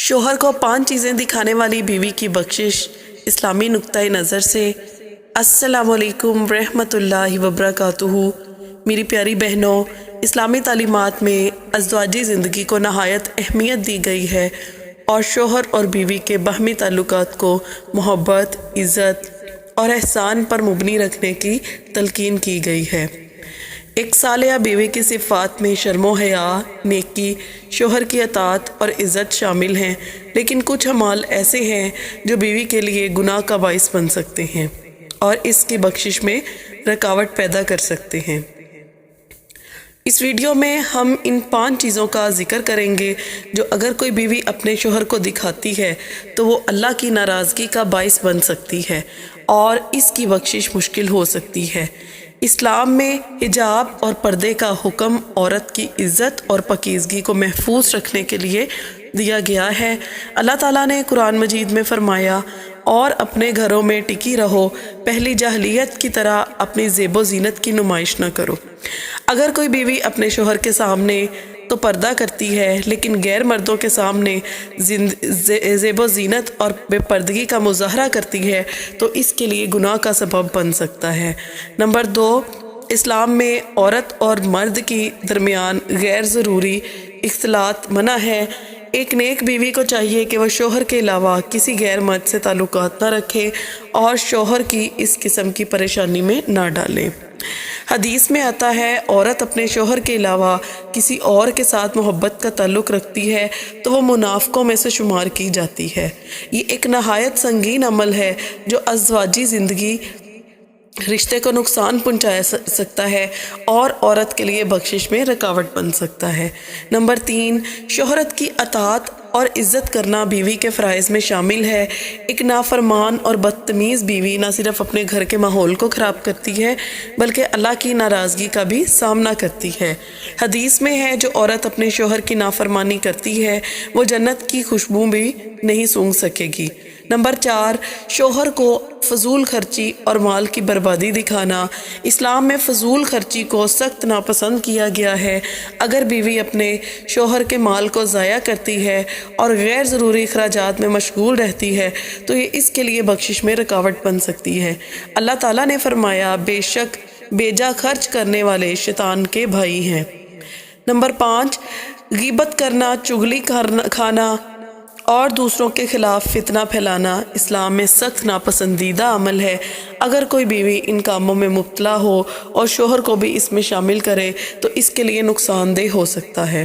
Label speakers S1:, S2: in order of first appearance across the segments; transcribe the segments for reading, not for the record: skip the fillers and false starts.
S1: شوہر کو 5 چیزیں دکھانے والی بیوی کی بخشش اسلامی نقطۂ نظر سے۔ السلام علیکم ورحمۃ اللہ وبرکاتہ۔ میری پیاری بہنوں، اسلامی تعلیمات میں ازدواجی زندگی کو نہایت اہمیت دی گئی ہے اور شوہر اور بیوی کے باہمی تعلقات کو محبت، عزت اور احسان پر مبنی رکھنے کی تلقین کی گئی ہے۔ ایک صالحہ بیوی کی صفات میں شرم و حیا، نیکی، شوہر کی اطاعت اور عزت شامل ہیں، لیکن کچھ اعمال ایسے ہیں جو بیوی کے لیے گناہ کا باعث بن سکتے ہیں اور اس کی بخشش میں رکاوٹ پیدا کر سکتے ہیں۔ اس ویڈیو میں ہم ان 5 چیزوں کا ذکر کریں گے جو اگر کوئی بیوی اپنے شوہر کو دکھاتی ہے تو وہ اللہ کی ناراضگی کا باعث بن سکتی ہے اور اس کی بخشش مشکل ہو سکتی ہے۔ اسلام میں حجاب اور پردے کا حکم عورت کی عزت اور پاکیزگی کو محفوظ رکھنے کے لیے دیا گیا ہے۔ اللہ تعالیٰ نے قرآن مجید میں فرمایا، اور اپنے گھروں میں ٹکی رہو، پہلی جاہلیت کی طرح اپنی زیب و زینت کی نمائش نہ کرو۔ اگر کوئی بیوی اپنے شوہر کے سامنے تو پردہ کرتی ہے لیکن غیر مردوں کے سامنے زیب و زینت اور بے پردگی کا مظاہرہ کرتی ہے تو اس کے لیے گناہ کا سبب بن سکتا ہے۔ نمبر 2، اسلام میں عورت اور مرد کی درمیان غیر ضروری اختلاط منع ہے۔ ایک نیک بیوی کو چاہیے کہ وہ شوہر کے علاوہ کسی غیر مرد سے تعلقات نہ رکھے اور شوہر کی اس قسم کی پریشانی میں نہ ڈالے۔ حدیث میں آتا ہے، عورت اپنے شوہر کے علاوہ کسی اور کے ساتھ محبت کا تعلق رکھتی ہے تو وہ منافقوں میں سے شمار کی جاتی ہے۔ یہ ایک نہایت سنگین عمل ہے جو ازدواجی زندگی رشتے کو نقصان پہنچا سکتا ہے اور عورت کے لیے بخشش میں رکاوٹ بن سکتا ہے۔ نمبر 3، شوہرت کی اطاعت اور عزت کرنا بیوی کے فرائض میں شامل ہے۔ ایک نافرمان اور بدتمیز بیوی نہ صرف اپنے گھر کے ماحول کو خراب کرتی ہے بلکہ اللہ کی ناراضگی کا بھی سامنا کرتی ہے۔ حدیث میں ہے، جو عورت اپنے شوہر کی نافرمانی کرتی ہے وہ جنت کی خوشبو بھی نہیں سونگھ سکے گی۔ نمبر 4، شوہر کو فضول خرچی اور مال کی بربادی دکھانا۔ اسلام میں فضول خرچی کو سخت ناپسند کیا گیا ہے۔ اگر بیوی اپنے شوہر کے مال کو ضائع کرتی ہے اور غیر ضروری اخراجات میں مشغول رہتی ہے تو یہ اس کے لیے بخشش میں رکاوٹ بن سکتی ہے۔ اللہ تعالیٰ نے فرمایا، بے شک بیجا خرچ کرنے والے شیطان کے بھائی ہیں۔ نمبر 5، غیبت کرنا، چغلی کھانا اور دوسروں کے خلاف فتنہ پھیلانا اسلام میں سخت ناپسندیدہ عمل ہے۔ اگر کوئی بیوی ان کاموں میں مبتلا ہو اور شوہر کو بھی اس میں شامل کرے تو اس کے لیے نقصان دہ ہو سکتا ہے۔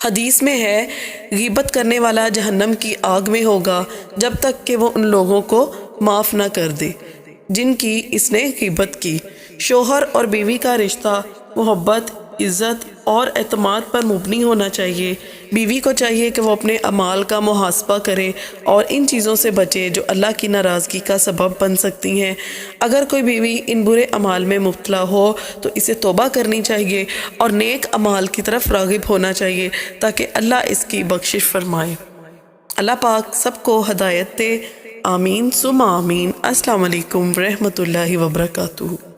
S1: حدیث میں ہے، غیبت کرنے والا جہنم کی آگ میں ہوگا جب تک کہ وہ ان لوگوں کو معاف نہ کر دے جن کی اس نے غیبت کی۔ شوہر اور بیوی کا رشتہ محبت، عزت اور اعتماد پر مبنی ہونا چاہیے۔ بیوی کو چاہیے کہ وہ اپنے اعمال کا محاسبہ کرے اور ان چیزوں سے بچے جو اللہ کی ناراضگی کا سبب بن سکتی ہیں۔ اگر کوئی بیوی ان برے اعمال میں مبتلا ہو تو اسے توبہ کرنی چاہیے اور نیک اعمال کی طرف راغب ہونا چاہیے تاکہ اللہ اس کی بخشش فرمائے۔ اللہ پاک سب کو ہدایت دے، آمین ثم آمین۔ السلام علیکم ورحمۃ اللہ وبرکاتہ۔